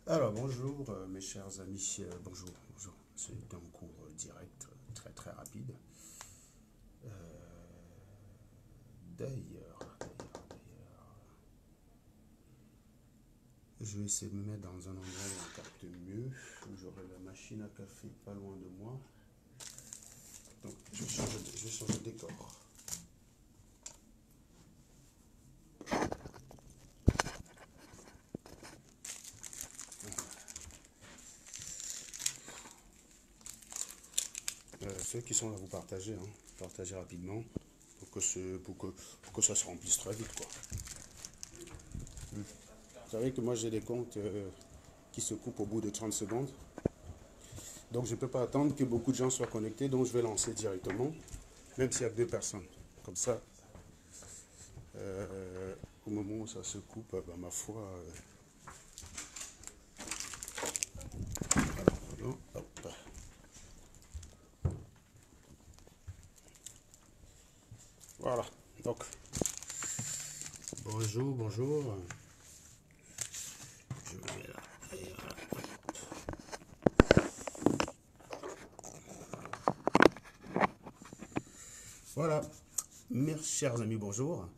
Alors bonjour mes chers amis, bonjour, bonjour. C'est un cours direct, très très rapide. Euh, d'ailleurs, je vais essayer de me mettre dans un endroit où on capte mieux, où j'aurai la machine à café pas loin de moi. Donc je vais changer de décor. Ceux qui sont là, vous partagez, hein, partagez rapidement pour que ça se remplisse très vite, quoi. Vous savez que moi j'ai des comptes qui se coupent au bout de 30 secondes. Donc je ne peux pas attendre que beaucoup de gens soient connectés, donc je vais lancer directement, même s'il y a deux personnes. Comme ça, au moment où ça se coupe, bah, ma foi, pardon, hop. Voilà. Donc, bonjour, bonjour. Je me mets là. Et voilà. Mes chers amis, bonjour.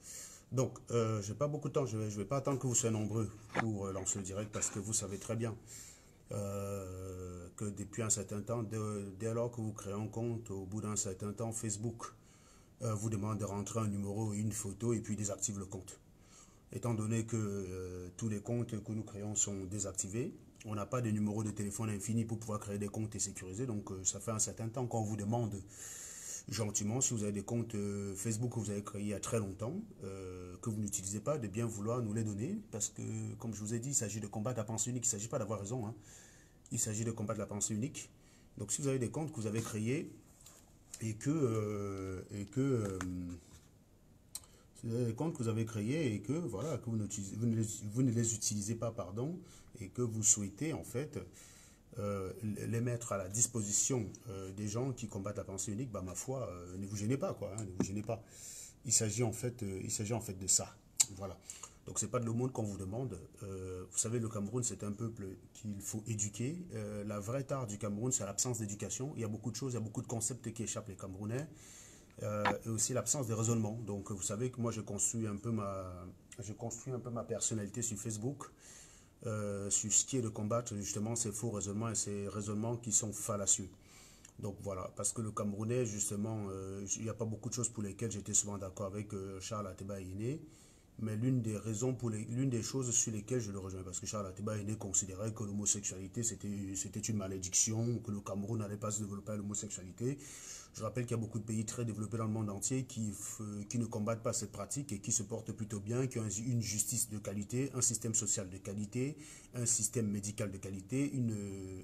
Donc, je n'ai pas beaucoup de temps, je vais pas attendre que vous soyez nombreux pour lancer le direct parce que vous savez très bien que depuis un certain temps, dès lors que vous créez un compte, au bout d'un certain temps, Facebook vous demande de rentrer un numéro et une photo et puis désactive le compte. Étant donné que tous les comptes que nous créons sont désactivés, on n'a pas de numéro de téléphone infini pour pouvoir créer des comptes et sécuriser. Donc, ça fait un certain temps qu'on vous demande gentiment, si vous avez des comptes Facebook que vous avez créés il y a très longtemps, que vous n'utilisez pas, de bien vouloir nous les donner. Parce que, comme je vous ai dit, il s'agit de combattre la pensée unique. Il ne s'agit pas d'avoir raison, hein. Il s'agit de combattre la pensée unique. Donc, si vous avez des comptes que vous avez créés si vous avez des comptes que vous avez créés et que voilà que vous ne les utilisez pas, pardon, et que vous souhaitez en fait les mettre à la disposition des gens qui combattent la pensée unique, bah ma foi, ne vous gênez pas, quoi, hein, ne vous gênez pas. Il s'agit en fait de ça. Voilà. Donc c'est pas de l'aumône qu'on vous demande. Vous savez, le Cameroun, c'est un peuple qu'il faut éduquer. La vraie tare du Cameroun, c'est l'absence d'éducation. Il y a beaucoup de choses, il y a beaucoup de concepts qui échappent les Camerounais. Et aussi l'absence de raisonnement. Donc vous savez que moi je construis un peu ma personnalité sur Facebook, sur ce qui est de combattre justement ces faux raisonnements et ces raisonnements qui sont fallacieux. Donc voilà, parce que le Camerounais, justement, il n'y a pas beaucoup de choses pour lesquelles j'étais souvent d'accord avec Charles Ateba Iné, mais l'une des choses sur lesquelles je le rejoins, parce que Charles Ateba Iné considérait que l'homosexualité c'était une malédiction, que le Cameroun n'allait pas se développer à l'homosexualité. Je rappelle qu'il y a beaucoup de pays très développés dans le monde entier qui ne combattent pas cette pratique et qui se portent plutôt bien, qui ont une justice de qualité, un système social de qualité, un système médical de qualité,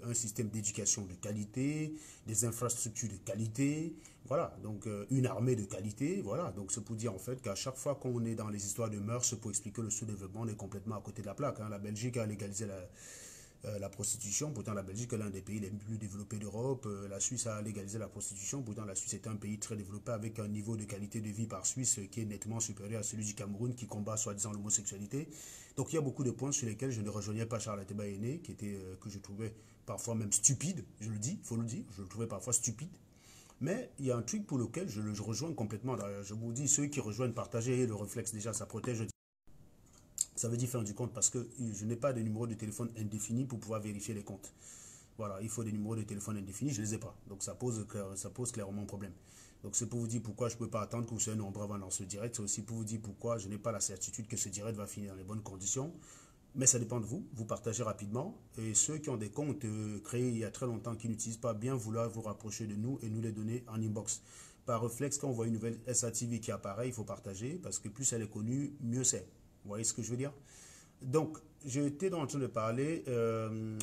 un système d'éducation de qualité, des infrastructures de qualité, voilà, donc une armée de qualité, voilà, donc c'est pour dire en fait qu'à chaque fois qu'on est dans les histoires de mœurs pour expliquer le sous-développement, on est complètement à côté de la plaque, hein. La Belgique a légalisé la prostitution. Pourtant, la Belgique est l'un des pays les plus développés d'Europe. La Suisse a légalisé la prostitution. Pourtant, la Suisse est un pays très développé avec un niveau de qualité de vie par Suisse qui est nettement supérieur à celui du Cameroun qui combat soi-disant l'homosexualité. Donc, il y a beaucoup de points sur lesquels je ne rejoignais pas Charles Ateba Aîné, que je trouvais parfois même stupide. Je le dis, il faut le dire. Je le trouvais parfois stupide. Mais il y a un truc pour lequel je rejoins complètement. Je vous dis, ceux qui rejoignent, partagez le réflexe déjà, ça protège. Ça veut dire faire du compte parce que je n'ai pas de numéro de téléphone indéfini pour pouvoir vérifier les comptes. Voilà, il faut des numéros de téléphone indéfinis, je ne les ai pas. Donc ça pose clairement un problème. Donc c'est pour vous dire pourquoi je ne peux pas attendre que vous soyez nombreux avant dans ce direct. C'est aussi pour vous dire pourquoi je n'ai pas la certitude que ce direct va finir dans les bonnes conditions. Mais ça dépend de vous. Vous partagez rapidement. Et ceux qui ont des comptes créés il y a très longtemps qui n'utilisent pas, bien vouloir vous rapprocher de nous et nous les donner en inbox. Par réflexe, quand on voit une nouvelle SATV qui apparaît, il faut partager parce que plus elle est connue, mieux c'est. Vous voyez ce que je veux dire? Donc, j'étais en train de parler de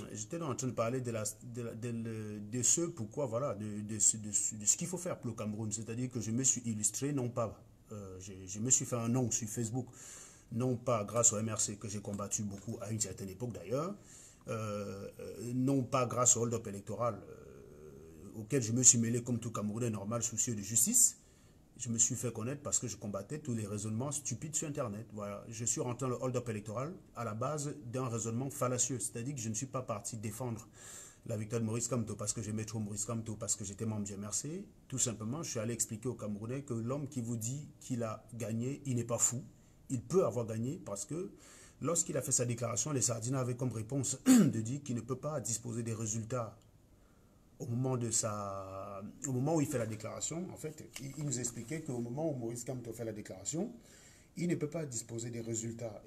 ce pourquoi, voilà, de ce qu'il faut faire pour le Cameroun. C'est-à-dire que je me suis illustré, non pas, je me suis fait un nom sur Facebook, non pas grâce au MRC que j'ai combattu beaucoup à une certaine époque d'ailleurs, non pas grâce au hold-up électoral auquel je me suis mêlé comme tout Camerounais normal, soucieux de justice, Je me suis fait connaître parce que je combattais tous les raisonnements stupides sur Internet. Voilà. Je suis rentré dans le hold-up électoral à la base d'un raisonnement fallacieux. C'est-à-dire que je ne suis pas parti défendre la victoire de Maurice Kamto parce que j'aimais trop Maurice Kamto, parce que j'étais membre du MRC. Tout simplement, je suis allé expliquer aux Camerounais que l'homme qui vous dit qu'il a gagné, il n'est pas fou. Il peut avoir gagné parce que lorsqu'il a fait sa déclaration, les Sardines avaient comme réponse de dire qu'il ne peut pas disposer des résultats au moment où il fait la déclaration. En fait, il nous expliquait qu'au moment où Maurice Kamto fait la déclaration, il ne peut pas disposer des résultats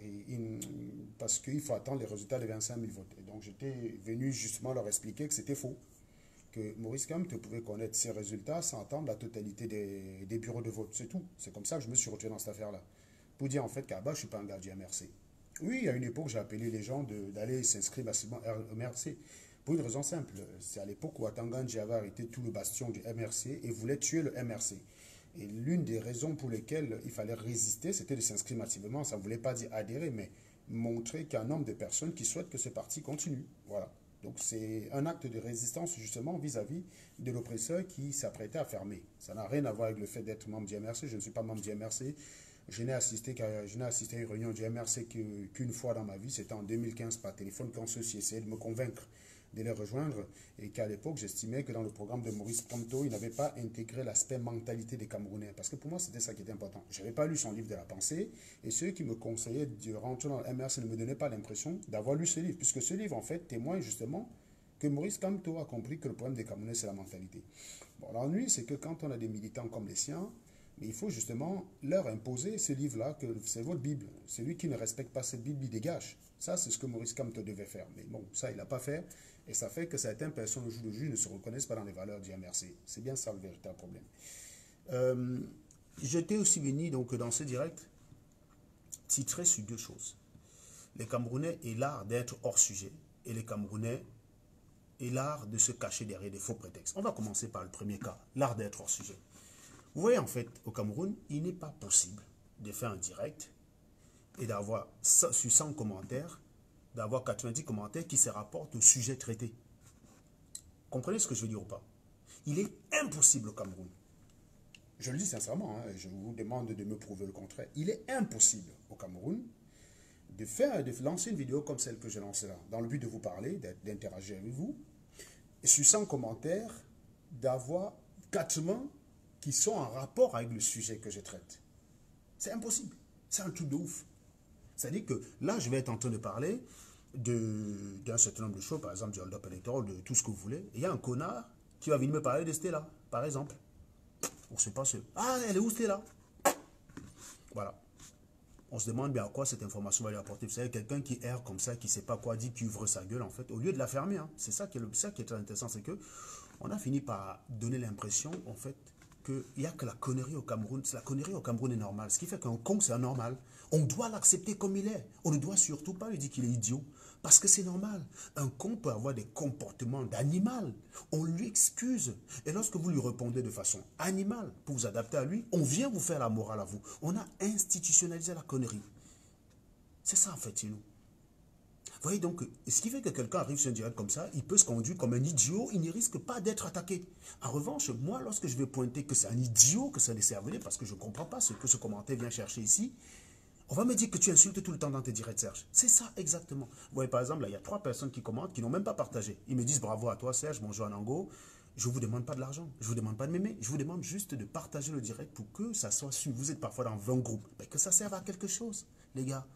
parce qu'il faut attendre les résultats des 25 000 votes. Et donc j'étais venu justement leur expliquer que c'était faux, que Maurice Kamto pouvait connaître ses résultats sans attendre la totalité des bureaux de vote. C'est tout. C'est comme ça que je me suis retrouvé dans cette affaire-là. Pour dire en fait qu'à bas, je ne suis pas un gars du MRC. Oui, à une époque, j'ai appelé les gens d'aller s'inscrire massivement au MRC. Pour une raison simple, c'est à l'époque où Atangandji avait arrêté tout le bastion du MRC et voulait tuer le MRC. Et l'une des raisons pour lesquelles il fallait résister, c'était de s'inscrire massivement. Ça ne voulait pas dire adhérer, mais montrer qu'il y a un nombre de personnes qui souhaitent que ce parti continue. Voilà. Donc c'est un acte de résistance justement vis-à-vis de l'oppresseur qui s'apprêtait à fermer. Ça n'a rien à voir avec le fait d'être membre du MRC. Je ne suis pas membre du MRC. Je n'ai assisté à une réunion du MRC qu'une fois dans ma vie. C'était en 2015 par téléphone quand ceux-ci essayaient de me convaincre de les rejoindre et qu'à l'époque, j'estimais que dans le programme de Maurice Kamto, il n'avait pas intégré l'aspect mentalité des Camerounais. Parce que pour moi, c'était ça qui était important. Je n'avais pas lu son livre de la pensée et ceux qui me conseillaient de rentrer dans le MRC ne me donnaient pas l'impression d'avoir lu ce livre, puisque ce livre, en fait, témoigne justement que Maurice Kamto a compris que le problème des Camerounais, c'est la mentalité. Bon, l'ennui, c'est que quand on a des militants comme les siens, mais il faut justement leur imposer ce livre-là, que c'est votre Bible. Celui qui ne respecte pas cette Bible, il dégage. Ça, c'est ce que Maurice Kamto devait faire. Mais bon, ça, il n'a pas fait. Et ça fait que certaines personnes, au jour d'aujourd'hui, ne se reconnaissent pas dans les valeurs du MRC. C'est bien ça le véritable problème. J'étais aussi venu, donc, dans ce direct, titrer sur deux choses. Les Camerounais aient l'art d'être hors sujet et les Camerounais aient l'art de se cacher derrière des faux prétextes. On va commencer par le premier cas, l'art d'être hors sujet. Vous voyez, en fait, au Cameroun, il n'est pas possible de faire un direct et d'avoir, sur 100 commentaires, d'avoir 90 commentaires qui se rapportent au sujet traité. Comprenez ce que je veux dire ou pas? Il est impossible au Cameroun. Je le dis sincèrement, hein, je vous demande de me prouver le contraire. Il est impossible au Cameroun de lancer une vidéo comme celle que j'ai lancée là, dans le but de vous parler, d'interagir avec vous, et sur 100 commentaires, d'avoir 4 mains qui sont en rapport avec le sujet que je traite. C'est impossible. C'est un truc de ouf. C'est-à-dire que là, je vais être en train de parler d'un certain nombre de choses, par exemple du hold-up électoral, de tout ce que vous voulez. Et il y a un connard qui va venir me parler de Stella, par exemple. On ne sait pas ce... Ah, elle est où Stella? Voilà. On se demande bien à quoi cette information va lui apporter. Vous savez, quelqu'un qui erre comme ça, qui ne sait pas quoi dire, qui ouvre sa gueule, en fait, au lieu de la fermer, hein, c'est ça qui est très intéressant, c'est que on a fini par donner l'impression, en fait, qu'il n'y a que la connerie au Cameroun. La connerie au Cameroun est normale. Ce qui fait qu'un con, c'est anormal. On doit l'accepter comme il est. On ne doit surtout pas lui dire qu'il est idiot. Parce que c'est normal. Un con peut avoir des comportements d'animal. On lui excuse. Et lorsque vous lui répondez de façon animale, pour vous adapter à lui, on vient vous faire la morale à vous. On a institutionnalisé la connerie. C'est ça, en fait, chez nous. Vous voyez donc, ce qui fait que quelqu'un arrive sur un direct comme ça, il peut se conduire comme un idiot, il ne risque pas d'être attaqué. En revanche, moi, lorsque je vais pointer que c'est un idiot, que c'est un décervelé, parce que je ne comprends pas ce que ce commentaire vient chercher ici, on va me dire que tu insultes tout le temps dans tes directs, Serge. C'est ça, exactement. Vous voyez, par exemple, là, il y a 3 personnes qui commentent, qui n'ont même pas partagé. Ils me disent bravo à toi, Serge, bonjour Anango. Je ne vous demande pas de l'argent, je ne vous demande pas de m'aimer, je vous demande juste de partager le direct pour que ça soit su. Vous êtes parfois dans 20 groupes, mais que ça serve à quelque chose, les gars.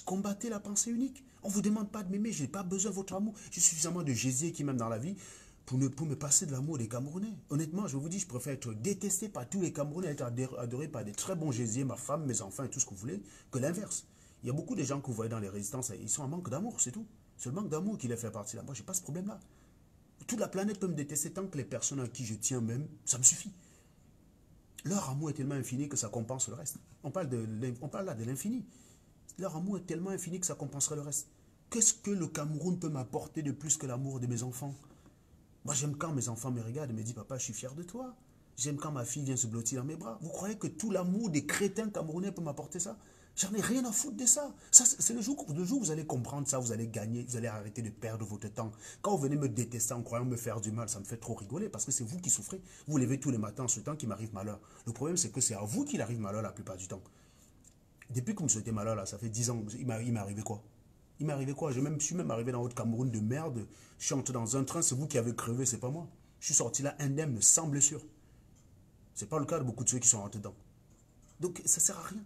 Combattez la pensée unique. On ne vous demande pas de m'aimer, je n'ai pas besoin de votre amour. J'ai suffisamment de Jésus qui m'aime dans la vie pour me passer de l'amour des Camerounais. Honnêtement, je vous dis, je préfère être détesté par tous les Camerounais, être adoré par des très bons Jésus, ma femme, mes enfants et tout ce que vous voulez, que l'inverse. Il y a beaucoup de gens que vous voyez dans les résistances, ils sont en manque d'amour, c'est tout. C'est le manque d'amour qui les fait partir là. Moi, je n'ai pas ce problème-là. Toute la planète peut me détester tant que les personnes à qui je tiens même, ça me suffit. Leur amour est tellement infini que ça compense le reste. On parle là de l'infini. Leur amour est tellement infini que ça compenserait le reste. Qu'est-ce que le Cameroun peut m'apporter de plus que l'amour de mes enfants? Moi, j'aime quand mes enfants me regardent et me disent « Papa, je suis fier de toi. » J'aime quand ma fille vient se blottir dans mes bras. Vous croyez que tout l'amour des crétins camerounais peut m'apporter ça? J'en ai rien à foutre de ça. Ça c'est le jour où vous allez comprendre ça, vous allez gagner, vous allez arrêter de perdre votre temps. Quand vous venez me détester en croyant me faire du mal, ça me fait trop rigoler parce que c'est vous qui souffrez. Vous vous levez tous les matins en souhaitant qu'il m'arrive malheur. Le problème, c'est que c'est à vous qu'il arrive malheur la plupart du temps. Depuis que vous me souhaitez malheur, là, ça fait 10 ans, il m'est arrivé quoi? Il m'est arrivé quoi? Je suis même arrivé dans votre Cameroun de merde. Je suis entré dans un train, c'est vous qui avez crevé, c'est pas moi. Je suis sorti là indemne, sans blessure. C'est pas le cas de beaucoup de ceux qui sont rentrés dedans. Donc, ça sert à rien.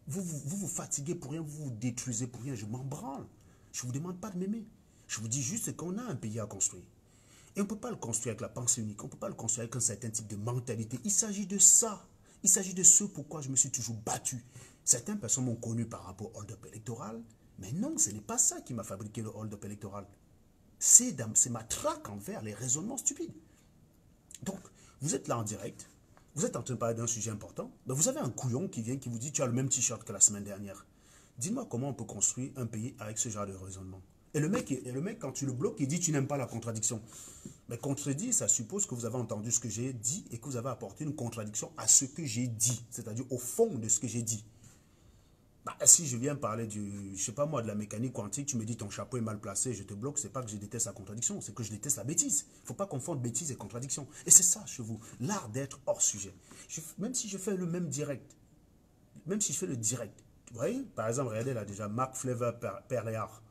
Vous fatiguez pour rien, vous vous détruisez pour rien. Je m'en branle. Je ne vous demande pas de m'aimer. Je vous dis juste qu'on a un pays à construire. Et on ne peut pas le construire avec la pensée unique. On ne peut pas le construire avec un certain type de mentalité. Il s'agit de ça. Il s'agit de ce pourquoi je me suis toujours battu. Certaines personnes m'ont connu par rapport au hold-up électoral. Mais non, ce n'est pas ça qui m'a fabriqué le hold-up électoral. C'est ma traque envers les raisonnements stupides. Donc, vous êtes là en direct. Vous êtes en train de parler d'un sujet important. Ben vous avez un couillon qui vient, qui vous dit tu as le même t-shirt que la semaine dernière. Dis-moi comment on peut construire un pays avec ce genre de raisonnement. Et le mec, quand tu le bloques, il dit tu n'aimes pas la contradiction. Mais contredire, ça suppose que vous avez entendu ce que j'ai dit et que vous avez apporté une contradiction à ce que j'ai dit. C'est-à-dire au fond de ce que j'ai dit. Bah, si je viens parler je sais pas moi, de la mécanique quantique, tu me dis ton chapeau est mal placé, je te bloque, c'est pas que je déteste la contradiction, c'est que je déteste la bêtise. Il ne faut pas confondre bêtise et contradiction. Et c'est ça chez vous, l'art d'être hors sujet. Même si je fais le même direct, même si je fais le direct, vous voyez, par exemple, regardez là déjà, Marc Flever Perléard.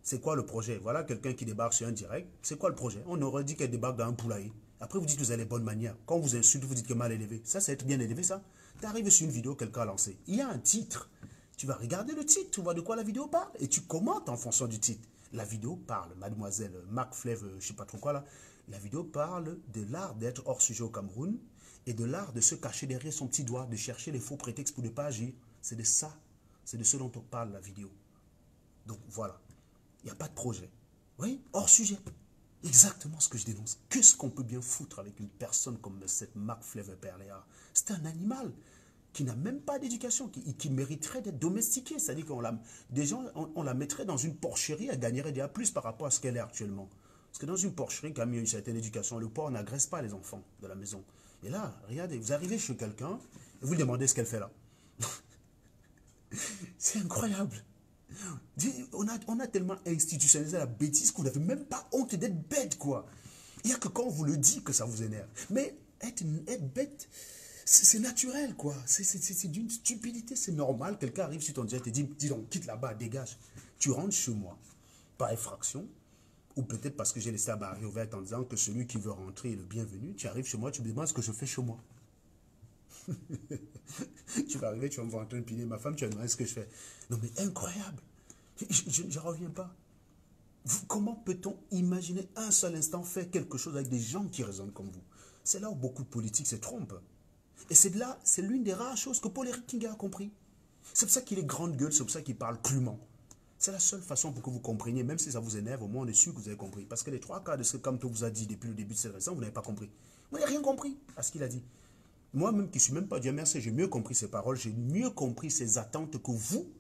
C'est quoi le projet? Voilà quelqu'un qui débarque sur un direct. C'est quoi le projet? On aurait dit qu'elle débarque dans un poulailler. Après, vous dites que vous avez les bonnes manières. Quand on vous insulte, vous dites que mal élevé. Ça, c'est être bien élevé, ça. Tu arrives sur une vidéo, quelqu'un a lancé. Il y a un titre. Tu vas regarder le titre, tu vois de quoi la vidéo parle et tu commentes en fonction du titre. La vidéo parle, mademoiselle Marc Flev, je ne sais pas trop quoi là, la vidéo parle de l'art d'être hors sujet au Cameroun et de l'art de se cacher derrière son petit doigt, de chercher les faux prétextes pour ne pas agir. C'est de ça, c'est de ce dont on parle la vidéo. Donc voilà, il n'y a pas de projet. Oui, hors sujet. Exactement ce que je dénonce. Qu'est-ce qu'on peut bien foutre avec une personne comme cette Marc Flev Perléa? C'est un animal qui n'a même pas d'éducation, qui mériterait d'être domestiquée. C'est-à-dire qu'on on la mettrait dans une porcherie, elle gagnerait déjà plus par rapport à ce qu'elle est actuellement. Parce que dans une porcherie, quand il y a une certaine éducation, le porc n'agresse pas les enfants de la maison. Et là, regardez, vous arrivez chez quelqu'un, et vous lui demandez ce qu'elle fait là. C'est incroyable. On a tellement institutionnalisé la bêtise qu'on n'avait même pas honte d'être bête, quoi. Il n'y a que quand on vous le dit que ça vous énerve. Mais être bête, c'est naturel, quoi. C'est d'une stupidité, c'est normal. Quelqu'un arrive sur ton direct et dit, dis donc, quitte là-bas, dégage. Tu rentres chez moi, par effraction, ou peut-être parce que j'ai laissé la barrière ouverte en disant que celui qui veut rentrer est le bienvenu. Tu arrives chez moi, tu me demandes ce que je fais chez moi. Tu vas arriver, tu vas me voir en train de piler ma femme, tu vas me demander ce que je fais. Non mais incroyable. Je ne reviens pas. Comment peut-on imaginer un seul instant faire quelque chose avec des gens qui raisonnent comme vous? C'est là où beaucoup de politiques se trompent. Et c'est l'une des rares choses que Paul Eric King a compris. C'est pour ça qu'il est grande gueule, c'est pour ça qu'il parle crûment. C'est la seule façon pour que vous compreniez, même si ça vous énerve, au moins on est sûr que vous avez compris. Parce que les trois quarts de ce que Kamto vous a dit depuis le début de cette récente, vous n'avez pas compris. Vous n'avez rien compris à ce qu'il a dit. Moi-même qui ne suis même pas Dieu merci, j'ai mieux compris ses paroles, j'ai mieux compris ses attentes que vous,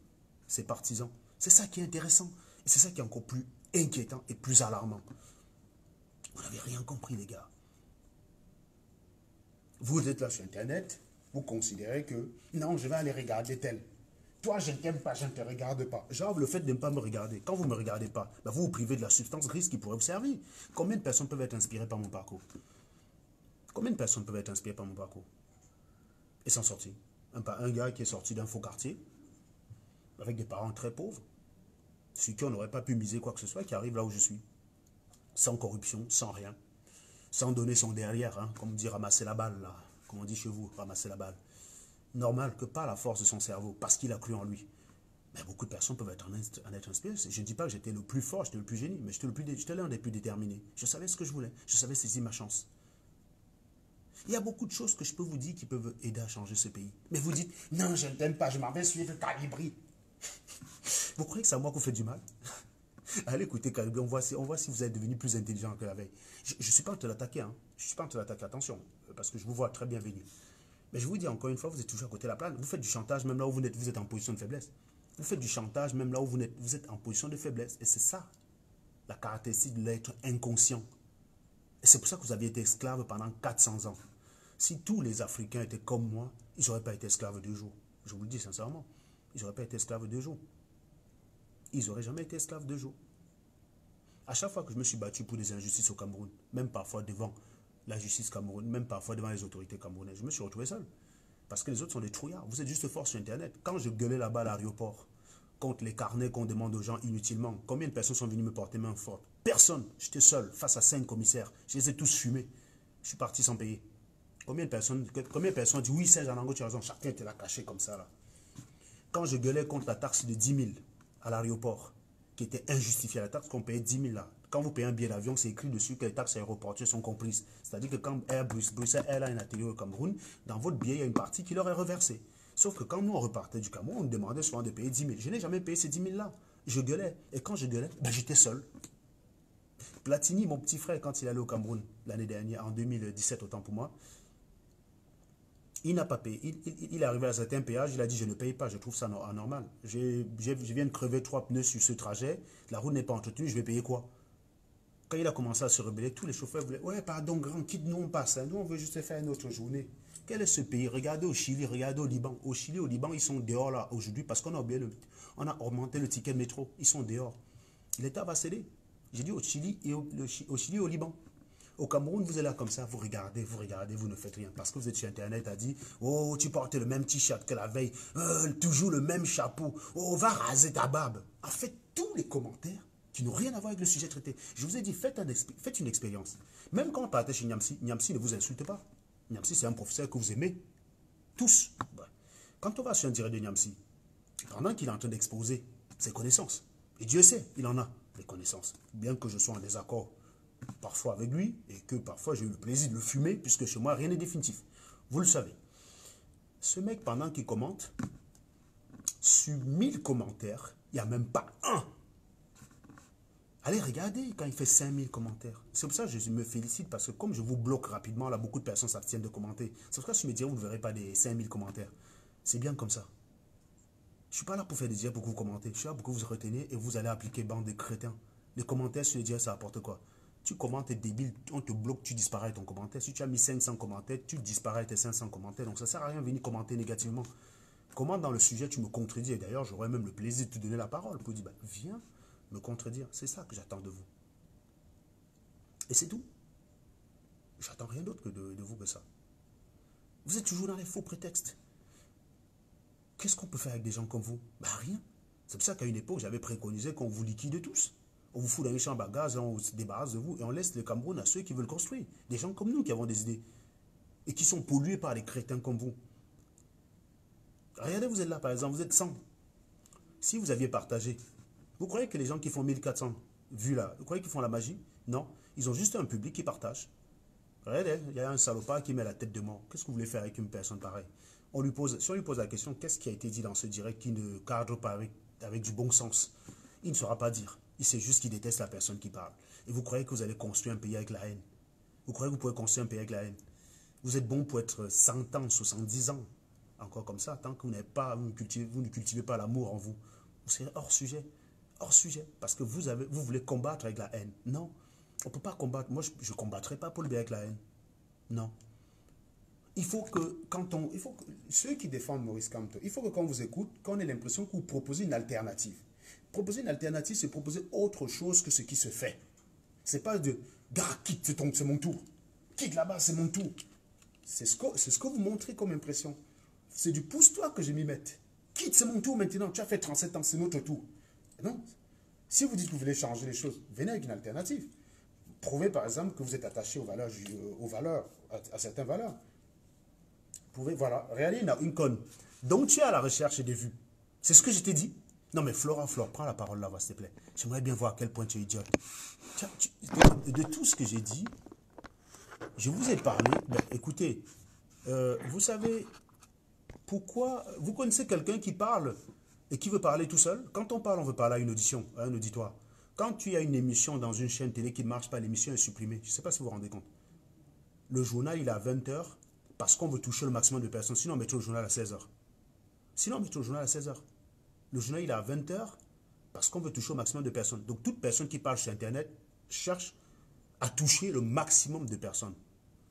ses partisans. C'est ça qui est intéressant. Et c'est ça qui est encore plus inquiétant et plus alarmant. Vous n'avez rien compris, les gars. Vous êtes là sur Internet, vous considérez que non, je vais aller regarder tel. Toi, je ne t'aime pas, je ne te regarde pas. Genre, le fait de ne pas me regarder. Quand vous ne me regardez pas, ben vous vous privez de la substance risque qui pourrait vous servir. Combien de personnes peuvent être inspirées par mon parcours? Combien de personnes peuvent être inspirées par mon parcours et s'en sortir? Un gars qui est sorti d'un faux quartier, avec des parents très pauvres, sur qui on n'aurait pas pu miser quoi que ce soit, qui arrive là où je suis. Sans corruption, sans rien. Sans donner son derrière, hein, comme on dit ramasser la balle, là. Comme on dit chez vous, ramasser la balle. Normal que pas la force de son cerveau, parce qu'il a cru en lui. Mais beaucoup de personnes peuvent en être inspirées. Je ne dis pas que j'étais le plus fort, j'étais le plus génie, mais j'étais l'un des plus déterminés. Je savais ce que je voulais, je savais saisir ma chance. Il y a beaucoup de choses que je peux vous dire qui peuvent aider à changer ce pays. Mais vous dites, non, je ne t'aime pas, je m'en vais suivre Calibri. Vous croyez que c'est à moi qu'on fait du mal? Allez écoutez Calibri, on voit si vous êtes devenu plus intelligent que la veille. Je ne suis pas en train de l'attaquer, hein. Je ne suis pas en train de l'attaquer, attention, parce que je vous vois très bienvenu. Mais je vous dis encore une fois, vous êtes toujours à côté de la plaque. Vous faites du chantage même là où vous êtes en position de faiblesse. Vous faites du chantage même là où vous êtes en position de faiblesse. Et c'est ça, la caractéristique de l'être inconscient. Et c'est pour ça que vous aviez été esclave pendant 400 ans. Si tous les Africains étaient comme moi, ils n'auraient pas été esclaves 2 jours. Je vous le dis sincèrement. Ils n'auraient pas été esclaves 2 jours. Ils n'auraient jamais été esclaves 2 jours. À chaque fois que je me suis battu pour des injustices au Cameroun, même parfois devant la justice camerounaise, même parfois devant les autorités camerounaises, je me suis retrouvé seul. Parce que les autres sont des trouillards. Vous êtes juste fort sur Internet. Quand je gueulais là-bas à l'aéroport, contre les carnets qu'on demande aux gens inutilement, combien de personnes sont venues me porter main forte? Personne. J'étais seul face à 5 commissaires. Je les ai tous fumés. Je suis parti sans payer. Combien de personnes ont dit oui, Serge Anango, tu as raison. Chacun était là caché comme ça. Là. Quand je gueulais contre la taxe de 10 000 à l'aéroport, qui était injustifiée, la taxe qu'on payait 10 000 là. Quand vous payez un billet d'avion, c'est écrit dessus que les taxes aéroportuaires sont comprises. C'est-à-dire que quand Bruxelles Airlines atterrit au Cameroun, dans votre billet, il y a une partie qui leur est reversée. Sauf que quand nous, on repartait du Cameroun, on nous demandait souvent de payer 10 000. Je n'ai jamais payé ces 10 000 là. Je gueulais. Et quand je gueulais, ben, j'étais seul. Platini, mon petit frère, quand il allait au Cameroun l'année dernière, en 2017, autant pour moi, il n'a pas payé. Il est arrivé à un certain péage, il a dit je ne paye pas, je trouve ça anormal. Je viens de crever 3 pneus sur ce trajet, la route n'est pas entretenue, je vais payer quoi? Quand il a commencé à se rebeller, tous les chauffeurs voulaient, ouais, pardon, grand, quitte-nous, on passe, hein. Nous, on veut juste faire une autre journée. Quel est ce pays? Regardez au Chili, regardez au Liban. Au Chili, au Liban, ils sont dehors là aujourd'hui parce qu'on a oublié on a augmenté le ticket de métro. Ils sont dehors. L'État va céder. J'ai dit au Chili et au Chili et au Liban. Au Cameroun, vous êtes là comme ça, vous regardez, vous ne faites rien. Parce que vous êtes sur Internet, a dit, oh, tu portes le même t-shirt que la veille, toujours le même chapeau, oh, va raser ta barbe. En fait, tous les commentaires qui n'ont rien à voir avec le sujet traité. Je vous ai dit, faites une expérience. Même quand on partait chez Niamsi, Niamsi ne vous insulte pas. Niamsi, c'est un professeur que vous aimez. Tous. Quand on va sur un direct de Niamsi, pendant qu'il est en train d'exposer ses connaissances, et Dieu sait, il en a des connaissances, bien que je sois en désaccord parfois avec lui, et que parfois j'ai eu le plaisir de le fumer, puisque chez moi, rien n'est définitif. Vous le savez. Ce mec, pendant qu'il commente, sur 1000 commentaires, il n'y a même pas un. Allez, regardez quand il fait 5000 commentaires. C'est pour ça que je me félicite, parce que comme je vous bloque rapidement, là, beaucoup de personnes s'abstiennent de commenter. C'est pour ça que je me dis, vous ne verrez pas des 5000 commentaires. C'est bien comme ça. Je ne suis pas là pour faire des dires pour que vous commentez. Je suis là pour que vous retenez et vous allez appliquer bande de crétins. Les commentaires sur les dires, ça apporte quoi? Tu commentes, t'es débile, on te bloque, tu disparais ton commentaire. Si tu as mis 500 commentaires, tu disparais tes 500 commentaires. Donc ça ne sert à rien de venir commenter négativement. Comment dans le sujet tu me contredis? Et d'ailleurs, j'aurais même le plaisir de te donner la parole pour dire, bah, viens me contredire. C'est ça que j'attends de vous. Et c'est tout. J'attends rien d'autre que de vous que ça. Vous êtes toujours dans les faux prétextes. Qu'est-ce qu'on peut faire avec des gens comme vous? Bah rien. C'est pour ça qu'à une époque, j'avais préconisé qu'on vous liquide tous. On vous fout dans les champs à gaz, on se débarrasse de vous et on laisse le Cameroun à ceux qui veulent construire. Des gens comme nous qui avons des idées et qui sont pollués par les crétins comme vous. Regardez, vous êtes là par exemple, vous êtes 100. Si vous aviez partagé, vous croyez que les gens qui font 1400 vues là, vous croyez qu'ils font la magie? Non, ils ont juste un public qui partage. Regardez, il y a un salopard qui met la tête de mort. Qu'est-ce que vous voulez faire avec une personne pareille? Si on lui pose la question, qu'est-ce qui a été dit dans ce direct qui ne cadre pas avec du bon sens? Il ne saura pas dire. Il sait juste qu'il déteste la personne qui parle. Et vous croyez que vous allez construire un pays avec la haine? Vous croyez que vous pouvez construire un pays avec la haine? Vous êtes bon pour être 100 ans, 70 ans, encore comme ça, tant que vous ne cultivez pas l'amour en vous. Vous serez hors sujet. Hors sujet. Parce que vous voulez combattre avec la haine. Non. On ne peut pas combattre. Moi, je ne combattrai pas pour le bien avec la haine. Non. Il faut que ceux qui défendent Maurice Kamto, il faut que quand on vous écoute, qu'on ait l'impression que vous proposez une alternative. Proposer une alternative, c'est proposer autre chose que ce qui se fait. C'est pas de gars, quitte, c'est mon tour. Quitte là-bas, c'est mon tour. C'est ce que vous montrez comme impression. C'est du pousse-toi que je m'y mette. Quitte, c'est mon tour maintenant. Tu as fait 37 ans, c'est notre tour. Non. Si vous dites que vous voulez changer les choses, venez avec une alternative. Prouvez par exemple que vous êtes attaché aux valeurs, à certaines valeurs. Pouvez, voilà, regardez une conne. Donc tu es à la recherche des vues. C'est ce que je t'ai dit. Non mais Flora, prends la parole là-bas, s'il te plaît. J'aimerais bien voir à quel point tu es idiote. De tout ce que j'ai dit, je vous ai parlé. Ben, écoutez, vous savez pourquoi... Vous connaissez quelqu'un qui parle et qui veut parler tout seul? Quand on parle, on veut parler à une audition, à un auditoire. Quand tu as une émission dans une chaîne télé qui ne marche pas, l'émission est supprimée. Je ne sais pas si vous vous rendez compte. Le journal, il est à 20 h parce qu'on veut toucher le maximum de personnes. Sinon, on mettrait le journal à 16 h. Sinon, on mettrait le journal à 16 h. Le journal, il est à 20 h parce qu'on veut toucher au maximum de personnes. Donc, toute personne qui parle sur Internet cherche à toucher le maximum de personnes.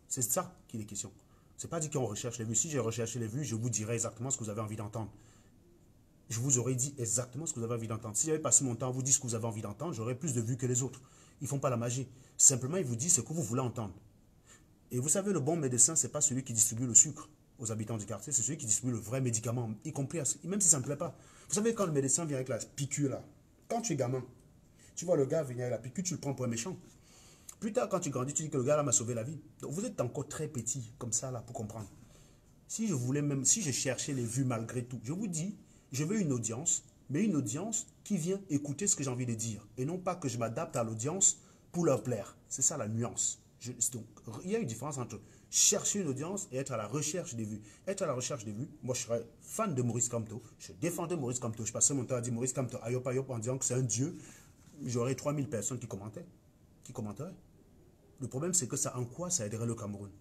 C'est ça qu'il est question. Ce n'est pas dit qu'on recherche les vues. Si j'ai recherché les vues, je vous dirai exactement ce que vous avez envie d'entendre. je vous aurais dit exactement ce que vous avez envie d'entendre. Si j'avais passé mon temps à vous dire ce que vous avez envie d'entendre, j'aurais plus de vues que les autres. Ils ne font pas la magie. Simplement, ils vous disent ce que vous voulez entendre. Et vous savez, le bon médecin, ce n'est pas celui qui distribue le sucre aux habitants du quartier, c'est celui qui distribue le vrai médicament, y compris, même si ça ne me plaît pas. Vous savez, quand le médecin vient avec la piqûre, là, quand tu es gamin, tu vois le gars venir avec la piqûre, tu le prends pour un méchant. Plus tard, quand tu grandis, tu dis que le gars là m'a sauvé la vie. Donc vous êtes encore très petit, comme ça, là, pour comprendre. Si je voulais même, si je cherchais les vues malgré tout, je vous dis, je veux une audience, mais une audience qui vient écouter ce que j'ai envie de dire. Et non pas que je m'adapte à l'audience pour leur plaire. C'est ça la nuance. Donc, il y a une différence entre chercher une audience et être à la recherche des vues. Être à la recherche des vues, moi je serais fan de Maurice Kamto. Je défendais Maurice Kamto. Je passais mon temps à dire Maurice Kamto, ayop ayop, en disant que c'est un dieu. J'aurais 3000 personnes qui commenteraient. Le problème, c'est que ça, en quoi ça aiderait le Cameroun?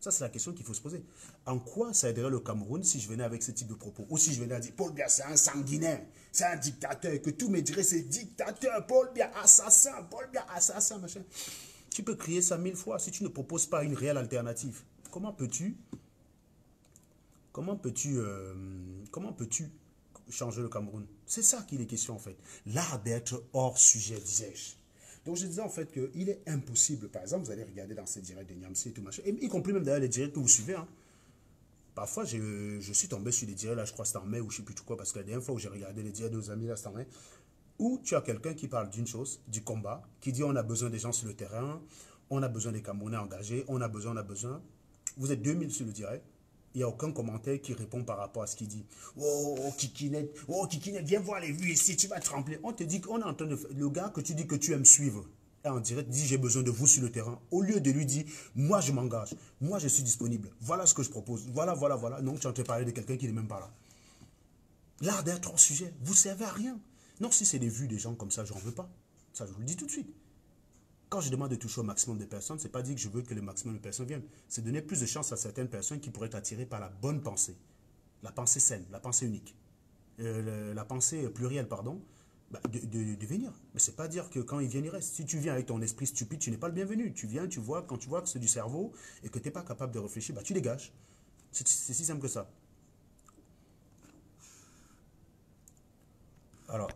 Ça, c'est la question qu'il faut se poser. En quoi ça aiderait le Cameroun si je venais avec ce type de propos? Ou si je venais à dire, Paul Biya, c'est un sanguinaire, c'est un dictateur, que tout me dirait, c'est dictateur, Paul Biya, assassin, machin. Tu peux crier ça 1000 fois si tu ne proposes pas une réelle alternative. Comment peux-tu changer le Cameroun? C'est ça qu'il est question en fait. L'art d'être hors sujet, disais-je. Donc je disais en fait qu'il est impossible, par exemple, vous allez regarder dans ces directs de Niamsi et tout machin, et y compris même d'ailleurs les directs que vous suivez. Hein. Parfois, je suis tombé sur des directs, là je crois que c'était en mai ou je ne sais plus tout quoi, parce que la dernière fois où j'ai regardé les directs de nos amis là, c'était en mai, où tu as quelqu'un qui parle d'une chose, du combat, qui dit on a besoin des gens sur le terrain, on a besoin des Camerounais engagés, on a besoin. Vous êtes 2000 sur le direct, il n'y a aucun commentaire qui répond par rapport à ce qu'il dit. Oh, Kikinet, viens voir les vues ici, tu vas trembler. On te dit qu'on est en train de faire. Le gars que tu dis que tu aimes suivre, en direct, dit j'ai besoin de vous sur le terrain. Au lieu de lui dire, moi je m'engage, moi je suis disponible, voilà ce que je propose, voilà. Donc tu es en train de parler de quelqu'un qui n'est même pas là. L'art d'être hors sujet, vous ne servez à rien. Non, si c'est des vues des gens comme ça, je n'en veux pas. Ça, je vous le dis tout de suite. Quand je demande de toucher au maximum de personnes, ce n'est pas dire que je veux que le maximum de personnes viennent. C'est donner plus de chance à certaines personnes qui pourraient être attirées par la bonne pensée. La pensée saine, la pensée unique. La pensée plurielle, pardon, de venir. Mais ce n'est pas dire que quand ils viennent, ils restent. Si tu viens avec ton esprit stupide, tu n'es pas le bienvenu. Tu viens, quand tu vois que c'est du cerveau et que tu n'es pas capable de réfléchir, tu dégages. C'est si simple que ça. Alors,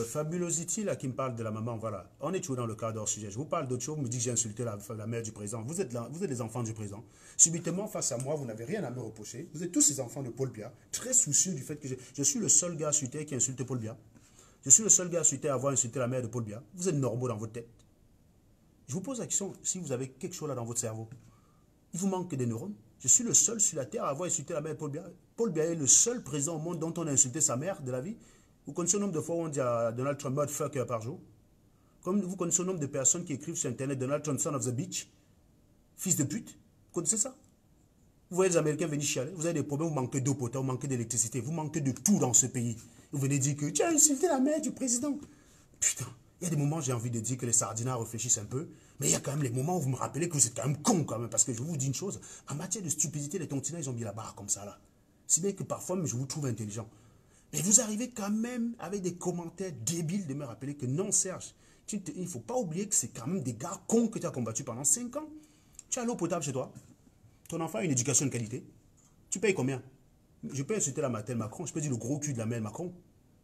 Fabulosity, là, qui me parle de la maman, voilà. On est toujours dans le cadre hors sujet. Je vous parle d'autre chose, vous me dites que j'ai insulté la mère du président. Vous êtes les enfants du président. Subitement, face à moi, vous n'avez rien à me reprocher. Vous êtes tous les enfants de Paul Biya, très soucieux du fait que je suis le seul gars sur Terre qui a insulté Paul Biya. Je suis le seul gars sur Terre à avoir insulté la mère de Paul Biya. Vous êtes normaux dans votre tête. Je vous pose la question, si vous avez quelque chose là dans votre cerveau, il vous manque des neurones. Je suis le seul sur la Terre à avoir insulté la mère de Paul Biya. Paul Biya est le seul président au monde dont on a insulté sa mère de la vie. Vous connaissez le nombre de fois où on dit à Donald Trump motherfucker par jour? Comme vous connaissez le nombre de personnes qui écrivent sur Internet Donald Trump son of the bitch, fils de pute? Vous connaissez ça? Vous voyez les Américains venir chialer, vous avez des problèmes, vous manquez d'eau potable, vous manquez d'électricité, vous manquez de tout dans ce pays. Vous venez dire que tu as insulté la mère du président. Putain, il y a des moments où j'ai envie de dire que les sardinats réfléchissent un peu, mais il y a quand même les moments où vous me rappelez que vous êtes quand même con quand même, parce que je vous dis une chose, en matière de stupidité, les tontinats, ils ont mis la barre comme ça là. Si bien que parfois, je vous trouve intelligent. Mais vous arrivez quand même avec des commentaires débiles de me rappeler que non, Serge, il ne faut pas oublier que c'est quand même des gars cons que tu as combattus pendant 5 ans. Tu as l'eau potable chez toi. Ton enfant a une éducation de qualité. Tu payes combien? Je peux insulter la matelle Macron, je peux dire le gros cul de la mère Macron.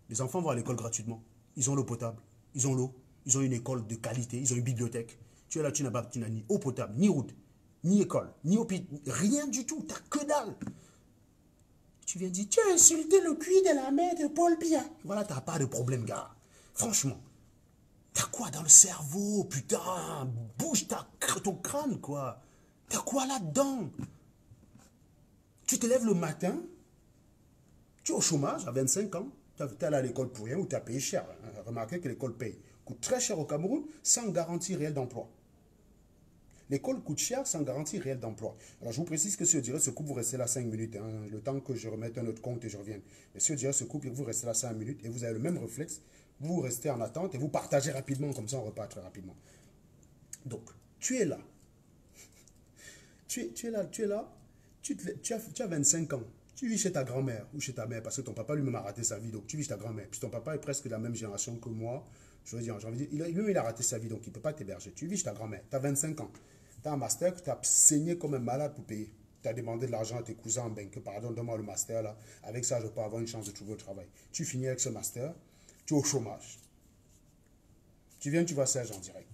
Les enfants vont à l'école gratuitement. Ils ont l'eau potable, ils ont l'eau, ils ont une école de qualité, ils ont une bibliothèque. Tu es là, tu n'as ni eau potable, ni route, ni école, ni hôpital, rien du tout, tu n'as que dalle. Tu viens dire, tu as insulté le cul de la mère de Paul Biya. Voilà, tu n'as pas de problème, gars. Franchement. T'as quoi dans le cerveau, putain? Bouge ton crâne, quoi. T'as quoi là-dedans? Tu te lèves le matin, tu es au chômage à 25 ans, tu es allé à l'école pour rien ou tu as payé cher. Remarquez que l'école coûte très cher au Cameroun sans garantie réelle d'emploi. L'école coûte cher sans garantie réelle d'emploi. Alors, je vous précise que si je dirais ce couple, vous restez là 5 minutes, hein, le temps que je remette un autre compte et je revienne. Mais si je dirais ce couple, vous restez là 5 minutes et vous avez le même réflexe, vous restez en attente et vous partagez rapidement, comme ça on repart très rapidement. Donc, tu es là. Tu es là, tu as 25 ans. Tu vis chez ta grand-mère ou chez ta mère, parce que ton papa lui-même a raté sa vie, donc tu vis chez ta grand-mère. Puis ton papa est presque de la même génération que moi. Je veux dire, j'ai envie de dire, il a raté sa vie, donc il ne peut pas t'héberger. Tu vis chez ta grand-mère, tu as 25 ans. Tu as un master que tu as saigné comme un malade pour payer. Tu as demandé de l'argent à tes cousins en banque, pardon, donne-moi le master là. Avec ça, je peux avoir une chance de trouver au travail. Tu finis avec ce master, tu es au chômage. Tu viens, tu vois Serge en direct.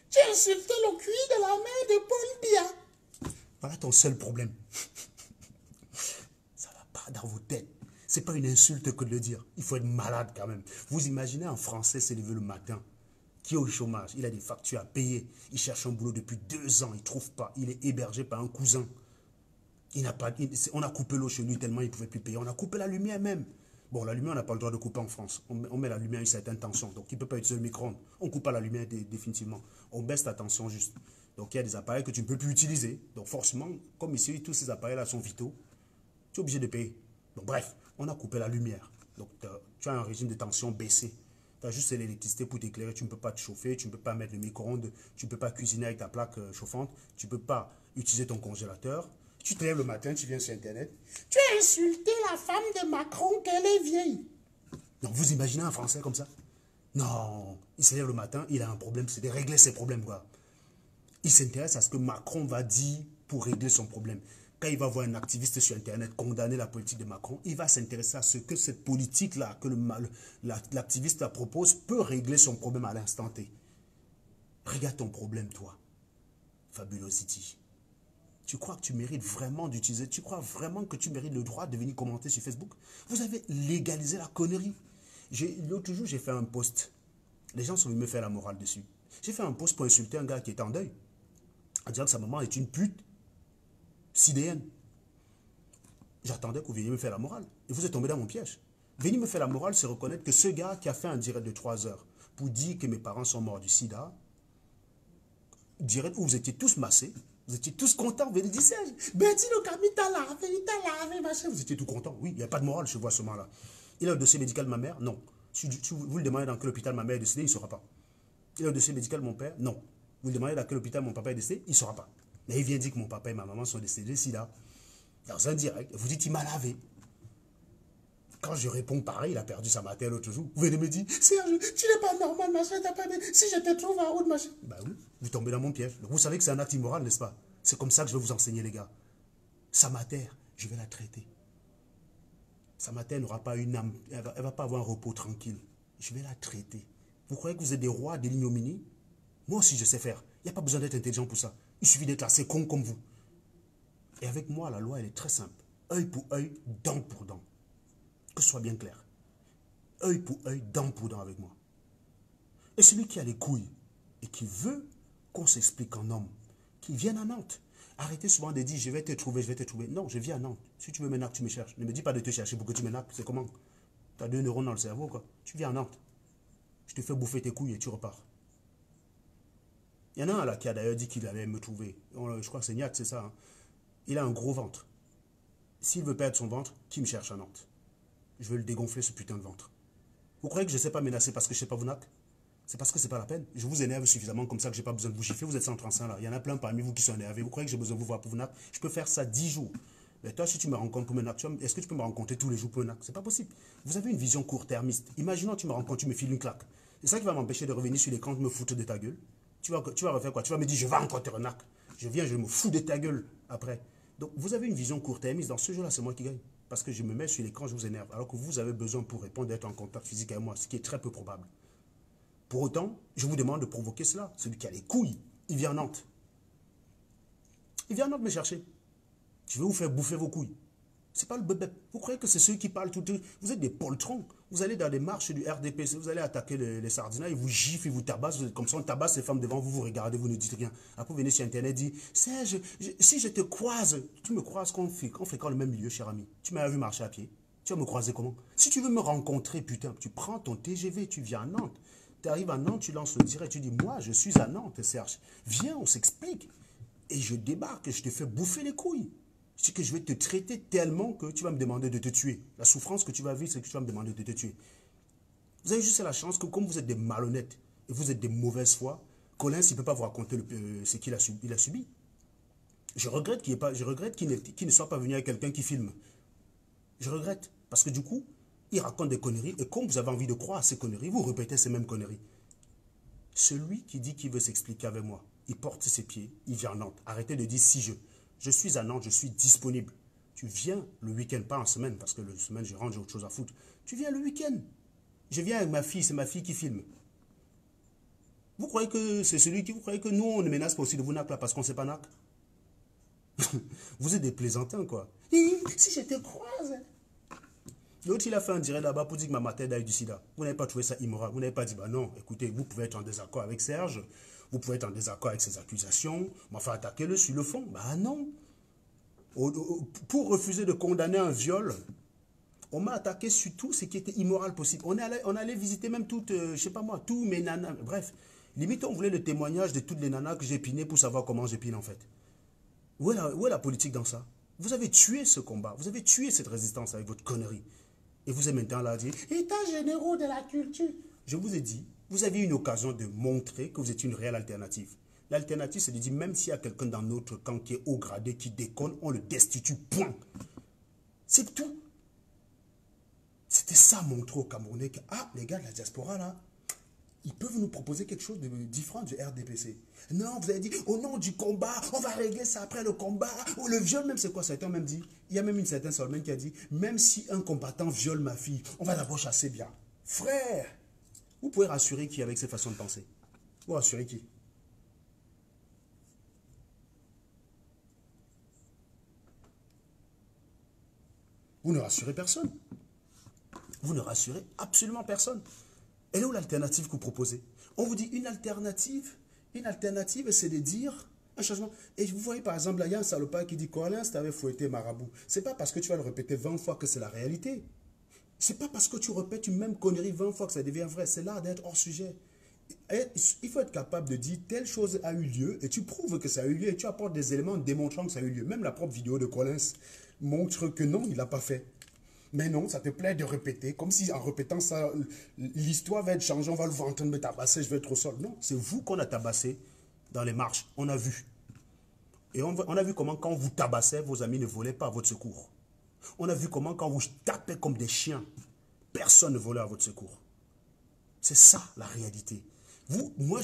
Tu as insulté le cuir de la mère de Paul Biya. Voilà ton seul problème. Ça ne va pas dans vos têtes. Ce n'est pas une insulte que de le dire. Il faut être malade quand même. Vous imaginez un Français se lever le matin, qui est au chômage, il a des factures à payer, il cherche un boulot depuis 2 ans, il ne trouve pas, il est hébergé par un cousin. On a coupé l'eau chez lui tellement il ne pouvait plus payer. On a coupé la lumière même. Bon, la lumière, on n'a pas le droit de couper en France. On met la lumière à une certaine tension. Donc, il ne peut pas utiliser le micro-ondes. On ne coupe pas la lumière définitivement. On baisse la tension juste. Donc, il y a des appareils que tu ne peux plus utiliser. Donc, forcément, comme ici, tous ces appareils-là sont vitaux, tu es obligé de payer. Donc, bref, on a coupé la lumière. Donc, tu as un régime de tension baissé. Tu as juste l'électricité pour t'éclairer. Tu ne peux pas te chauffer. Tu ne peux pas mettre le micro-ondes. Tu ne peux pas cuisiner avec ta plaque chauffante. Tu ne peux pas utiliser ton congélateur. Tu te lèves le matin, tu viens sur Internet. Tu as insulté la femme de Macron qu'elle est vieille. Donc, vous imaginez un Français comme ça? Non, il se lève le matin, il a un problème, c'est de régler ses problèmes, quoi. Il s'intéresse à ce que Macron va dire pour régler son problème. Quand il va voir un activiste sur Internet condamner la politique de Macron, il va s'intéresser à ce que cette politique-là, que l'activiste la propose, peut régler son problème à l'instant T. Regarde ton problème, toi. Fabulosity. Tu crois que tu mérites vraiment d'utiliser, tu crois vraiment que tu mérites le droit de venir commenter sur Facebook? Vous avez légalisé la connerie. L'autre jour, j'ai fait un post. Les gens sont venus me faire la morale dessus. J'ai fait un post pour insulter un gars qui était en deuil, en disant que sa maman est une pute sidéenne. J'attendais que vous veniez me faire la morale. Et vous êtes tombé dans mon piège. Venir me faire la morale, c'est reconnaître que ce gars qui a fait un direct de 3 heures pour dire que mes parents sont morts du sida, direct où vous étiez tous massés, vous étiez tous contents, vous avez dit, Serge, Betty le Camille t'a lavé, machin. Vous étiez tout contents. Oui, il n'y a pas de morale chez vous à ce moment-là. Il a le dossier médical de ma mère? Non. Si vous le demandez dans quel hôpital ma mère est décédée, il ne saura pas. Il a le dossier médical de mon père? Non. Vous le demandez dans quel hôpital mon papa est décédé, il ne saura pas. Mais il vient dire que mon papa et ma maman sont décédés, sida. Dans un direct, vous dites, il m'a lavé. Quand je réponds pareil, il a perdu sa matière l'autre jour. Vous venez me dire, Serge, tu n'es pas normal, machin, t'as pas de... Si je te trouve en haut de machin. Ben oui, vous tombez dans mon piège. Donc vous savez que c'est un acte immoral, n'est-ce pas? C'est comme ça que je vais vous enseigner, les gars. Sa matière, je vais la traiter. Sa matière n'aura pas une âme, elle va pas avoir un repos tranquille. Je vais la traiter. Vous croyez que vous êtes des rois de l'ignominie? Moi aussi, je sais faire. Il n'y a pas besoin d'être intelligent pour ça. Il suffit d'être assez con comme vous. Et avec moi, la loi, elle est très simple. Œil pour œil, dent pour dent. Que ce soit bien clair. Œil pour œil, dent pour dent avec moi. Et celui qui a les couilles et qui veut qu'on s'explique en homme, qui vienne à Nantes. Arrêtez souvent de dire, je vais te trouver, je vais te trouver. Non, je viens à Nantes. Si tu veux me naques, tu me cherches. Ne me dis pas de te chercher pour que tu me naques. C'est comment? Tu as 2 neurones dans le cerveau, quoi. Tu viens à Nantes. Je te fais bouffer tes couilles et tu repars. Il y en a un là qui a d'ailleurs dit qu'il allait me trouver. Je crois que c'est Niat, c'est ça. Hein. Il a un gros ventre. S'il veut perdre son ventre, qui me cherche à Nantes? Je veux le dégonfler, ce putain de ventre. Vous croyez que je ne sais pas menacer parce que je ne sais pas vous nac? C'est parce que ce n'est pas la peine. Je vous énerve suffisamment comme ça que je n'ai pas besoin de vous gifler. Vous êtes 135 là. Il y en a plein parmi vous qui sont énervés. Vous croyez que j'ai besoin de vous voir pour vous nac? Je peux faire ça 10 jours. Mais toi, si tu me rencontres pour me nac, est-ce que tu peux me rencontrer tous les jours pour me nac? C'est pas possible. Vous avez une vision court-termiste. Imaginons tu me rencontres, tu me files une claque. C'est ça qui va m'empêcher de revenir sur l'écran, de me foutre de ta gueule. Tu vas refaire quoi? Tu vas me dire, je vais encore te renac. Je viens, je me fous de ta gueule après. Donc, vous avez une vision court-termiste. Dans ce jeu-là, c'est moi qui gagne. Parce que je me mets sur l'écran, je vous énerve. Alors que vous avez besoin pour répondre d'être en contact physique avec moi, ce qui est très peu probable. Pour autant, je vous demande de provoquer cela. Celui qui a les couilles, il vient à Nantes. Il vient à Nantes me chercher. Je vais vous faire bouffer vos couilles. C'est pas le bébé. Vous croyez que c'est ceux qui parlent tout. Vous êtes des poltrons. Vous allez dans les marches du RDPC, vous allez attaquer les sardinats, ils vous giflent, ils vous tabassent. Comme ça, on tabasse les femmes devant vous, vous regardez, vous ne dites rien. Après, vous venez sur Internet et dites, Serge, si je te croise, tu me croises qu'on fréquente le même milieu, cher ami. Tu m'as vu marcher à pied. Tu vas me croiser comment? Si tu veux me rencontrer, putain, tu prends ton TGV, tu viens à Nantes. Tu arrives à Nantes, tu lances le direct, tu dis, moi, je suis à Nantes, Serge. Viens, on s'explique. Et je débarque, et je te fais bouffer les couilles. C'est que je vais te traiter tellement que tu vas me demander de te tuer. La souffrance que tu vas vivre, c'est que tu vas me demander de te tuer. Vous avez juste la chance que comme vous êtes des malhonnêtes et vous êtes des mauvaises foi, Collins, il ne peut pas vous raconter ce qu'il a subi. Je regrette qu'il ne soit pas venu avec quelqu'un qui filme. Je regrette. Parce que du coup, il raconte des conneries. Et comme vous avez envie de croire à ces conneries, vous répétez ces mêmes conneries. Celui qui dit qu'il veut s'expliquer avec moi, il porte ses pieds, il vient à Nantes. Arrêtez de dire si je Je suis à Nantes, je suis disponible. Tu viens le week-end, pas en semaine, parce que le semaine, je rentre, j'ai autre chose à foutre. Tu viens le week-end. Je viens avec ma fille, c'est ma fille qui filme. Vous croyez que c'est celui qui... Vous croyez que nous, on ne menace pas aussi de vous nac là parce qu'on ne sait pas nac? Vous êtes des plaisantins, quoi. Si je te croise... L'autre, il a fait un direct là-bas pour dire que ma mater a eu du sida. Vous n'avez pas trouvé ça immoral. Vous n'avez pas dit, bah non, écoutez, vous pouvez être en désaccord avec Serge, vous pouvez être en désaccord avec ses accusations, mais enfin, attaquez-le sur le fond. Bah non. Pour refuser de condamner un viol, on m'a attaqué sur tout ce qui était immoral possible. On allait visiter même toutes, je sais pas moi, tous mes nanas. Bref, limite, on voulait le témoignage de toutes les nanas que j'épinais pour savoir comment j'épine en fait. Où est la politique dans ça? Vous avez tué ce combat, vous avez tué cette résistance avec votre connerie. Et vous êtes maintenant là à dire, État généraux de la culture. Je vous ai dit, vous avez une occasion de montrer que vous êtes une réelle alternative. L'alternative, c'est de dire, même s'il y a quelqu'un dans notre camp qui est haut gradé, qui déconne, on le destitue, point. C'est tout. C'était ça montrer aux Camerounais que, ah, les gars de la diaspora là, ils peuvent nous proposer quelque chose de différent du RDPC. Non, vous avez dit, au nom du combat, on va régler ça après le combat. Ou le viol, même c'est quoi? Certains même dit, il y a même une certaine Solmen qui a dit, même si un combattant viole ma fille, on va d'abord chasser bien. Frère, vous pouvez rassurer qui avec ces façons de penser? Vous rassurez qui? Vous ne rassurez personne. Vous ne rassurez absolument personne. Elle est où l'alternative que vous proposez? On vous dit une alternative, c'est de dire un changement. Et vous voyez par exemple, là, il y a un salopard qui dit Colin, tu avais fouetté marabout. C'est pas parce que tu vas le répéter 20 fois que c'est la réalité. C'est pas parce que tu répètes une même connerie 20 fois que ça devient vrai. C'est l'art d'être hors sujet. Et il faut être capable de dire telle chose a eu lieu et tu prouves que ça a eu lieu et tu apportes des éléments démontrant que ça a eu lieu. Même la propre vidéo de Collins montre que non, il n'a pas fait. Mais non, ça te plaît de répéter, comme si en répétant ça, l'histoire va être changée, on va le voir en train de me tabasser, je vais être au sol. Non, c'est vous qu'on a tabassé dans les marches, on a vu. Et on a vu comment quand vous tabassez, vos amis ne volaient pas à votre secours. On a vu comment quand vous tapez comme des chiens, personne ne volait à votre secours. C'est ça la réalité. Moi,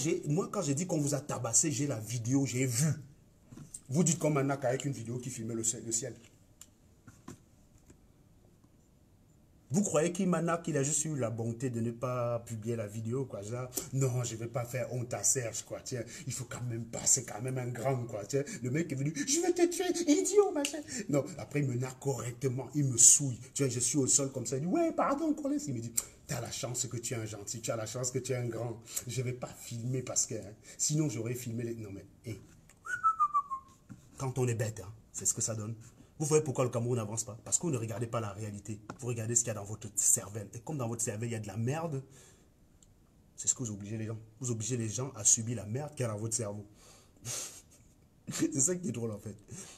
quand j'ai dit qu'on vous a tabassé, j'ai la vidéo, j'ai vu. Vous dites comme un nac avec une vidéo qui filmait le ciel. Vous croyez qu'il a juste eu la bonté de ne pas publier la vidéo, quoi, genre, non, je ne vais pas faire honte à Serge, quoi, tiens, il faut quand même pas, c'est quand même un grand, quoi, tiens, le mec est venu, je vais te tuer, idiot, machin. Non, après, il me nargue correctement, il me souille, tu vois, je suis au sol comme ça, il dit, ouais, pardon, Colin, il me dit, tu as la chance que tu es un gentil, tu as la chance que tu es un grand, je ne vais pas filmer parce que, hein, sinon j'aurais filmé les... Non, mais, hey, quand on est bête, hein, c'est ce que ça donne. Vous voyez pourquoi le Cameroun n'avance pas? Parce que vous ne regardez pas la réalité. Vous regardez ce qu'il y a dans votre cervelle. Et comme dans votre cervelle, il y a de la merde, c'est ce que vous obligez les gens. Vous obligez les gens à subir la merde qu'il y a dans votre cerveau. C'est ça qui est drôle en fait.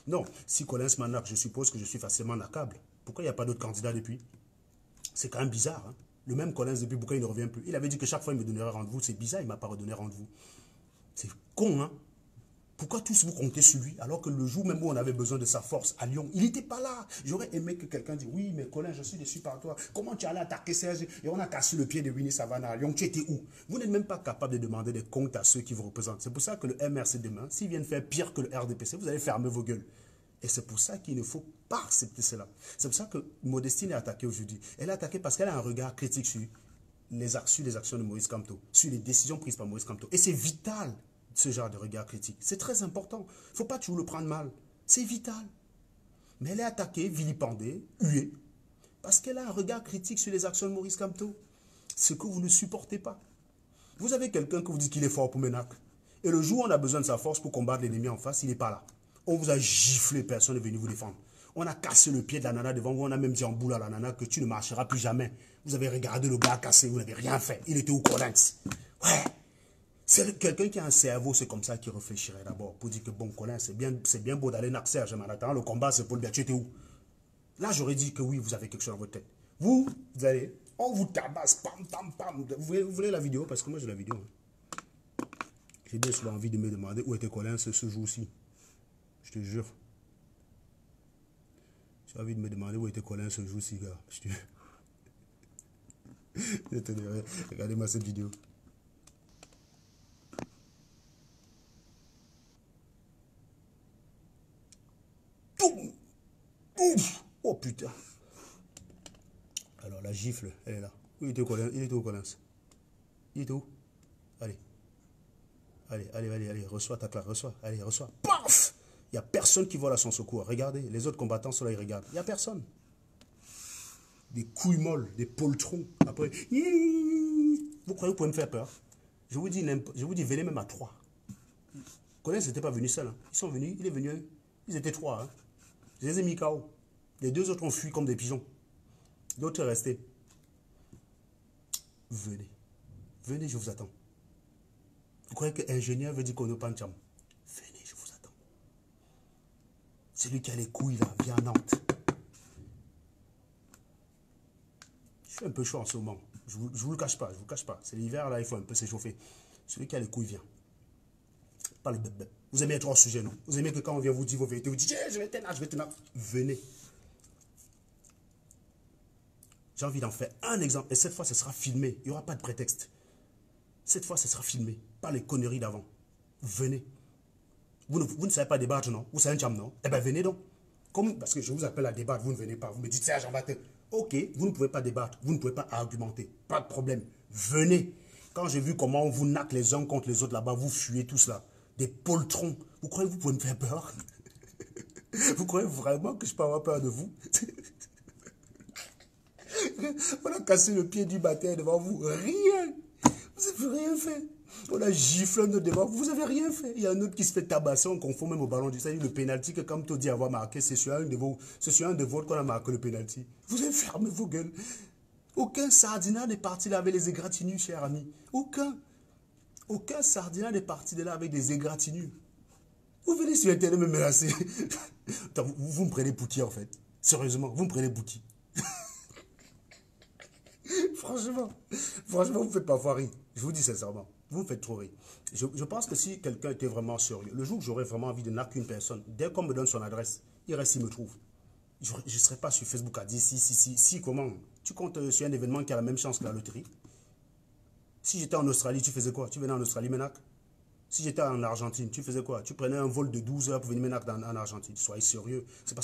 Non, si Collins m'anaque, je suppose que je suis facilement nacable. Pourquoi il n'y a pas d'autres candidats depuis? C'est quand même bizarre. Hein? Le même Collins depuis, pourquoi il ne revient plus? Il avait dit que chaque fois il me donnerait rendez-vous. C'est bizarre, il ne m'a pas redonné rendez-vous. C'est con, hein? Pourquoi tous vous comptez sur lui alors que le jour même où on avait besoin de sa force à Lyon, il n'était pas là. J'aurais aimé que quelqu'un dise, oui, mais Colin, je suis déçu par toi. Comment tu allais attaquer Serge et on a cassé le pied de Winnie Savannah à Lyon? Tu étais où? Vous n'êtes même pas capable de demander des comptes à ceux qui vous représentent. C'est pour ça que le MRC demain, s'ils viennent faire pire que le RDPC, vous allez fermer vos gueules. Et c'est pour ça qu'il ne faut pas accepter cela. C'est pour ça que Modestine est attaquée aujourd'hui. Elle est attaquée parce qu'elle a un regard critique sur les actions de Maurice Kamto, sur les décisions prises par Maurice Kamto. Et c'est vital. Ce genre de regard critique. C'est très important. Il ne faut pas toujours le prendre mal. C'est vital. Mais elle est attaquée, vilipendée, huée, parce qu'elle a un regard critique sur les actions de Maurice Kamto. Ce que vous ne supportez pas. Vous avez quelqu'un que vous dites qu'il est fort pour Ménac. Et le jour où on a besoin de sa force pour combattre l'ennemi en face, il n'est pas là. On vous a giflé, personne n'est venu vous défendre. On a cassé le pied de la nana devant vous, on a même dit en boule à la nana que tu ne marcheras plus jamais. Vous avez regardé le gars cassé, vous n'avez rien fait. Il était au Collins. Ouais. C'est quelqu'un qui a un cerveau, c'est comme ça qu'il réfléchirait d'abord pour dire que bon, Colin, c'est bien beau d'aller naxer à Serge, le combat c'est pour le bien. Tu étais où? Là, j'aurais dit que oui, vous avez quelque chose dans votre tête. Vous allez, on vous tabasse, pam, pam, pam. Vous voulez la vidéo? Parce que moi j'ai la vidéo. J'ai bien souvent envie de me demander où était Colin ce jour-ci. Je te jure. J'ai envie de me demander où était Colin ce jour-ci, gars. Regardez-moi cette vidéo. putain. Alors, la gifle, elle est là. Il était où, Collins? Il était où, Collins? Il était où? Allez. Allez, reçois ta claque, reçois. Allez, reçois. Paf! Il n'y a personne qui vole à son secours. Regardez, les autres combattants sont là, ils regardent. Il n'y a personne. Des couilles molles, des poltrons. Après, vous croyez que vous pouvez me faire peur? Je vous dis, venez même à 3. Collins n'était pas venu seul. Hein. Ils sont venus, il est venu. Ils étaient 3. Hein. Je les ai mis KO. Les 2 autres ont fui comme des pigeons. L'autre est resté. Venez. Venez, je vous attends. Vous croyez qu'ingénieur veut dire qu'on ne pas en chambre? Venez, je vous attends. Celui qui a les couilles là, vient à Nantes. Je suis un peu chaud en ce moment. Je vous le cache pas, je vous cache pas. C'est l'hiver là, il faut un peu s'échauffer. Celui qui a les couilles vient. Pas le bébé. Vous aimez être hors sujet, non? Vous aimez que quand on vient vous dire vos vérités, vous dites je vais tenir. Venez. J'ai envie d'en faire un exemple. Et cette fois, ce sera filmé. Il n'y aura pas de prétexte. Cette fois, ce sera filmé. Pas les conneries d'avant. Venez. Vous ne savez pas débattre, non? Vous savez un cham, non? Eh bien, venez donc. Parce que je vous appelle à débattre, vous ne venez pas. Vous me dites, c'est Jean-Baptiste. Ok, vous ne pouvez pas débattre. Vous ne pouvez pas argumenter. Pas de problème. Venez. Quand j'ai vu comment on vous naque les uns contre les autres là-bas, vous fuyez tous là. Des poltrons. Vous croyez que vous pouvez me faire peur? Vous croyez vraiment que je peux avoir peur de vous? On a cassé le pied du bâtard devant vous. Rien. Vous n'avez rien fait. On a giflé notre devant vous. Vous n'avez rien fait. Il y a un autre qui se fait tabasser. On confond même au ballon du salut. Le pénalty que comme tu dis avoir marqué, c'est sur un de vôtres qu'on a marqué le pénalty. Vous avez fermé vos gueules. Aucun sardinat n'est parti là avec les égratignures, cher ami. Aucun. Aucun sardinat n'est parti de là avec des égratignures. Vous venez sur Internet me menacer. Vous me prenez pour qui en fait? Sérieusement, vous me prenez pour qui? Franchement, vous ne me faites pas rire. Je vous dis sincèrement, vous me faites trop rire. Je pense que si quelqu'un était vraiment sérieux, le jour où j'aurais vraiment envie de naquer une personne, dès qu'on me donne son adresse, il reste, il me trouve. Je ne serai pas sur Facebook à dire si, comment? Tu comptes sur un événement qui a la même chance que la loterie? Si j'étais en Australie, tu faisais quoi? Tu venais en Australie, Ménac? Si j'étais en Argentine, tu faisais quoi? Tu prenais un vol de 12 heures pour venir Ménac en Argentine. Soyez sérieux. C'est pas